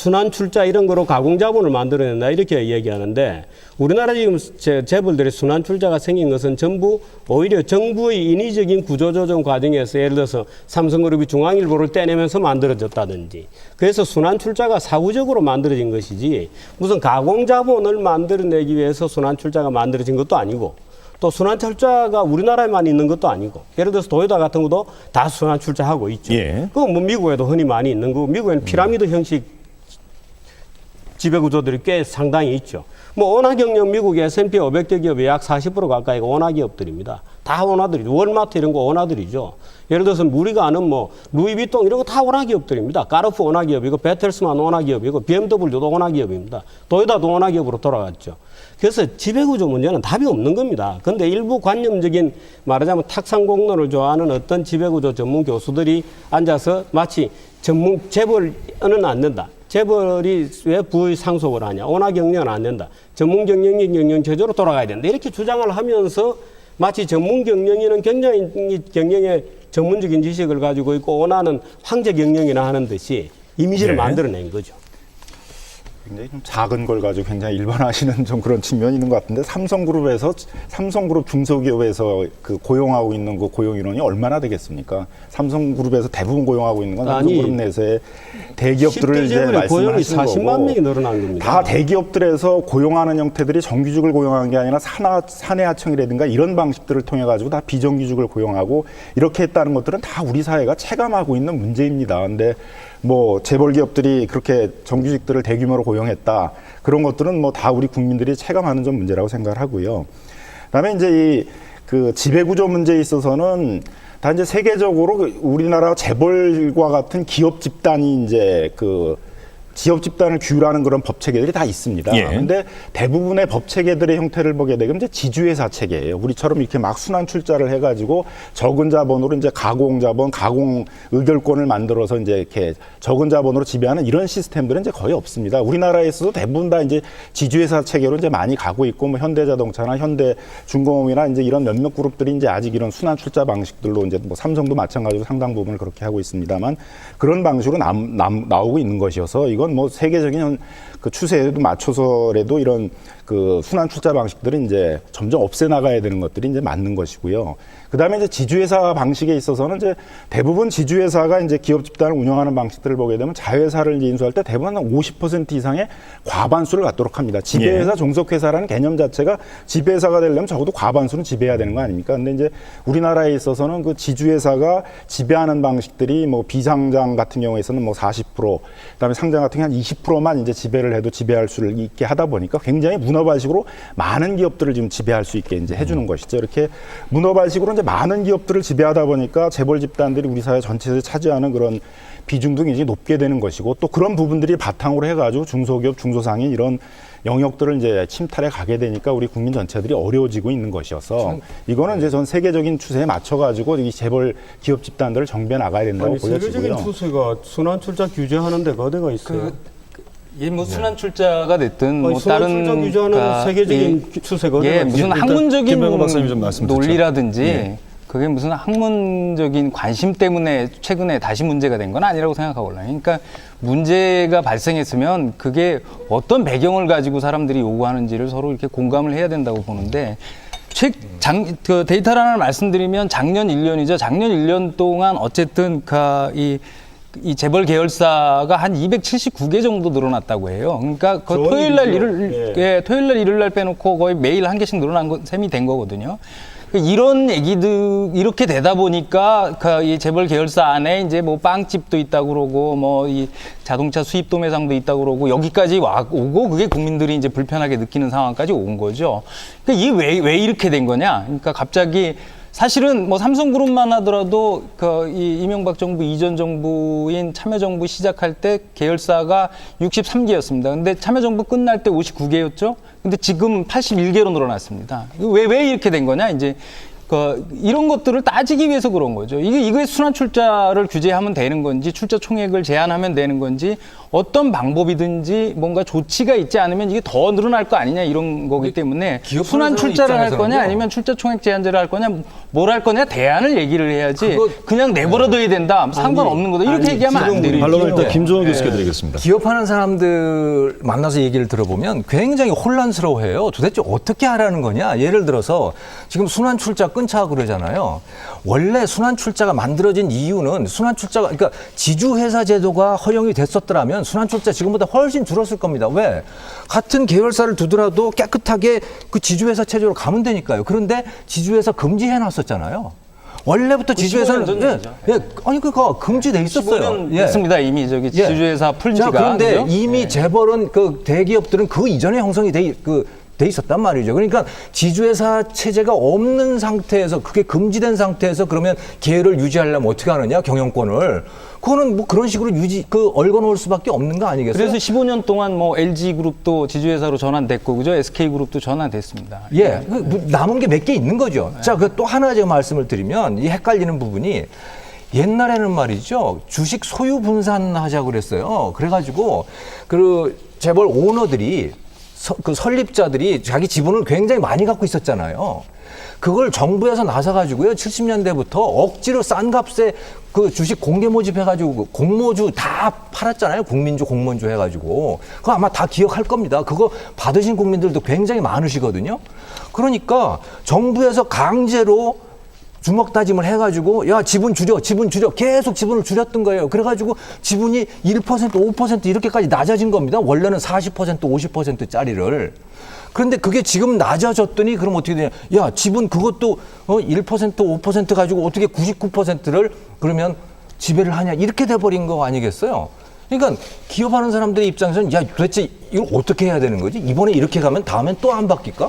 순환 출자 이런 거로 가공자본을 만들어낸다 이렇게 얘기하는데 우리나라 지금 재벌들의 순환 출자가 생긴 것은 전부 오히려 정부의 인위적인 구조조정 과정에서 예를 들어서 삼성그룹이 중앙일보를 떼내면서 만들어졌다든지 그래서 순환 출자가 사후적으로 만들어진 것이지 무슨 가공자본을 만들어내기 위해서 순환 출자가 만들어진 것도 아니고 또 순환 출자가 우리나라에만 있는 것도 아니고 예를 들어서 도요타 같은 것도 다 순환 출자하고 있죠. 예. 그건 뭐 미국에도 흔히 많이 있는 거고 미국에는 피라미드 형식 지배구조들이 꽤 상당히 있죠. 뭐 원화경영 미국의 S&P 500대 기업의 약 40% 가까이가 원화기업들입니다. 다 원화들이죠. 월마트 이런 거 원화들이죠. 예를 들어서 우리가 아는 뭐 루이비통 이런 거 다 원화기업들입니다. 까르푸 원화기업이고 베텔스만 원화기업이고 BMW도 원화기업입니다. 도요타도 원화기업으로 돌아갔죠. 그래서 지배구조 문제는 답이 없는 겁니다. 그런데 일부 관념적인 말하자면 탁상공론을 좋아하는 어떤 지배구조 전문 교수들이 앉아서 마치 재벌은 안 된다. 재벌이 왜 부의 상속을 하냐. 원화 경영은 안 된다. 전문 경영인 경영 체제로 돌아가야 된다. 이렇게 주장을 하면서 마치 전문 경영인은 굉장히 경영의 전문적인 지식을 가지고 있고 원하는 황제 경영이나 하는 듯이 이미지를 만들어낸 거죠. 굉장히 좀 작은 걸 가지고 굉장히 일반화하시는 좀 그런 측면이 있는 것 같은데 삼성그룹 중소기업에서 그 고용하고 있는 그 고용 인원이 얼마나 되겠습니까? 삼성그룹에서 대부분 고용하고 있는 건 삼성그룹 내에서의 대기업들을 이제 고용이 말씀하시는 40만 명이 늘어난 겁니다. 다 대기업들에서 고용하는 형태들이 정규직을 고용하는 게 아니라 사내하청이라든가 이런 방식들을 통해 가지고 다 비정규직을 고용하고 이렇게 했다는 것들은 다 우리 사회가 체감하고 있는 문제입니다. 근데 뭐 재벌 기업들이 그렇게 정규직들을 대규모로 고용했다. 그런 것들은 뭐 다 우리 국민들이 체감하는 좀 문제라고 생각을 하고요. 그다음에 이제 그 지배구조 문제에 있어서는 다 이제 세계적으로 우리나라 재벌과 같은 기업 집단이 이제 그 지역 집단을 규율하는 그런 법 체계들이 다 있습니다. 그런데 대부분의 법 체계들의 형태를 보게 되면 이제 지주회사 체계예요. 우리처럼 이렇게 막 순환 출자를 해가지고 적은 자본으로 이제 가공 자본, 가공 의결권을 만들어서 이제 이렇게 적은 자본으로 지배하는 이런 시스템들은 이제 거의 없습니다. 우리나라에서도 대부분 다 이제 지주회사 체계로 이제 많이 가고 있고 뭐 현대자동차나 현대중공업이나 이제 이런 몇몇 그룹들이 이제 아직 이런 순환 출자 방식들로 이제 뭐 삼성도 마찬가지로 상당 부분을 그렇게 하고 있습니다만 그런 방식으로 나오고 있는 것이어서 이건 뭐 세계적인 그 추세에도 맞춰서라도 이런 그 순환 출자 방식들은 이제 점점 없애 나가야 되는 것들이 이제 맞는 것이고요. 그다음에 이제 지주회사 방식에 있어서는 이제 대부분 지주회사가 이제 기업 집단을 운영하는 방식들을 보게 되면 자회사를 이제 인수할 때 대부분 한 50% 이상의 과반수를 갖도록 합니다. 지배회사, 종속회사라는 개념 자체가 지배회사가 되려면 적어도 과반수는 지배해야 되는 거 아닙니까? 근데 이제 우리나라에 있어서는 그 지주회사가 지배하는 방식들이 뭐 비상장 같은 경우에서는 뭐 40%, 그다음에 상장 같은 경우 한 20%만 이제 지배를 해도 지배할 수 있게 하다 보니까 굉장히 문어발식으로 많은 기업들을 지금 지배할 수 있게 이제 해주는 것이죠. 이렇게 문어발식으로 이제 많은 기업들을 지배하다 보니까 재벌 집단들이 우리 사회 전체에서 차지하는 그런 비중도 굉장히 높게 되는 것이고 또 그런 부분들이 바탕으로 해가지고 중소기업, 중소상인 이런 영역들을 이제 침탈해 가게 되니까 우리 국민 전체들이 어려워지고 있는 것이어서 이거는 이제 전 세계적인 추세에 맞춰가지고 이 재벌 기업 집단들을 정비해 나가야 된다고 보여지고요. 세계적인 추세가 순환 출자 규제하는 데가 어디가 있어요? 뭐 순환 출자가 됐든 뭐 순환 다른 출자 규제하는 세계적인 추세가 어디가 있어요? 무슨 학문적인 좀 말씀 듣죠. 논리라든지 그게 무슨 학문적인 관심 때문에 최근에 다시 문제가 된 건 아니라고 생각하거든요. 그러니까 문제가 발생했으면 그게 어떤 배경을 가지고 사람들이 요구하는지를 서로 이렇게 공감을 해야 된다고 보는데 그 데이터를 하나 말씀드리면 작년 1년이죠. 작년 1년 동안 어쨌든 이 재벌 계열사가 한 279개 정도 늘어났다고 해요. 그러니까 그 토요일 날 일요일 날 빼놓고 거의 매일 한 개씩 늘어난 셈이 된 거거든요. 이런 얘기들 이렇게 되다 보니까 이 재벌 계열사 안에 이제 뭐 빵집도 있다고 그러고 뭐 이 자동차 수입 도매상도 있다고 그러고 여기까지 오고 그게 국민들이 이제 불편하게 느끼는 상황까지 온 거죠. 그러니까 이게 왜 이렇게 된 거냐? 그러니까 갑자기 사실은 뭐 삼성그룹만 하더라도 이 이명박 정부 이전 정부인 참여정부 시작할 때 계열사가 63개였습니다. 근데 참여정부 끝날 때 59개였죠. 근데 지금 81개로 늘어났습니다. 왜 이렇게 된 거냐? 이제 이런 것들을 따지기 위해서 그런 거죠. 이게 순환 출자를 규제하면 되는 건지, 출자 총액을 제한하면 되는 건지, 어떤 방법이든지 뭔가 조치가 있지 않으면 이게 더 늘어날 거 아니냐 이런 거기 때문에 기업하는 순환 사람 출자를 할 거냐 입장에서는요. 아니면 출자 총액 제한제를 할 거냐 뭘 할 거냐 대안을 얘기를 해야지 그냥 내버려둬야 된다 상관없는 거다 이렇게 얘기하면 안 돼요. 반론을 일단 김종원 교수께 드리겠습니다. 기업하는 사람들 만나서 얘기를 들어보면 굉장히 혼란스러워해요. 도대체 어떻게 하라는 거냐? 예를 들어서 지금 순환출자 끊자고 그러잖아요. 원래 순환출자가 만들어진 이유는 순환출자가 그러니까 지주회사 제도가 허용이 됐었더라면 순환출자 지금보다 훨씬 줄었을 겁니다. 왜? 같은 계열사를 두더라도 깨끗하게 그 지주회사 체제로 가면 되니까요. 그런데 지주회사 금지해놨었잖아요. 원래부터 지주회사는 15년 전 얘기죠. 아니 그거 금지돼 있었어요. 15년 됐습니다 이미 저기 예. 지주회사 풀 자, 지가. 그런데 그죠? 이미 재벌은 그 대기업들은 그 이전에 형성이 돼 있었단 말이죠. 그러니까 지주회사 체제가 없는 상태에서 그게 금지된 상태에서 그러면 계열을 유지하려면 어떻게 하느냐 경영권을 그거는 뭐 그런 식으로 얽어 놓을 수밖에 없는 거 아니겠어요? 그래서 15년 동안 뭐 LG 그룹도 지주회사로 전환됐고 그죠? SK 그룹도 전환됐습니다. 예, 남은 게 몇 개 있는 거죠. 자, 그 또 하나 제가 말씀을 드리면 이 헷갈리는 부분이 옛날에는 말이죠 주식 소유 분산하자고 그랬어요. 그래가지고 그 재벌 오너들이 그 설립자들이 자기 지분을 굉장히 많이 갖고 있었잖아요. 그걸 정부에서 나서가지고요 70년대부터 억지로 싼 값에 그 주식 공개 모집해가지고 공모주 다 팔았잖아요. 국민주, 공무원주 해가지고 그거 아마 다 기억할 겁니다. 그거 받으신 국민들도 굉장히 많으시거든요. 그러니까 정부에서 강제로 주먹 다짐을 해가지고 야 지분 줄여 계속 지분을 줄였던 거예요. 그래가지고 지분이 1% 5% 이렇게까지 낮아진 겁니다. 원래는 40% 50%짜리를. 그런데 그게 지금 낮아졌더니 그럼 어떻게 되냐. 야 지분 그것도 1% 5% 가지고 어떻게 99%를 그러면 지배를 하냐 이렇게 돼버린 거 아니겠어요. 그러니까 기업하는 사람들의 입장에서는 야 도대체 이걸 어떻게 해야 되는 거지. 이번에 이렇게 가면 다음엔 또 안 바뀔까.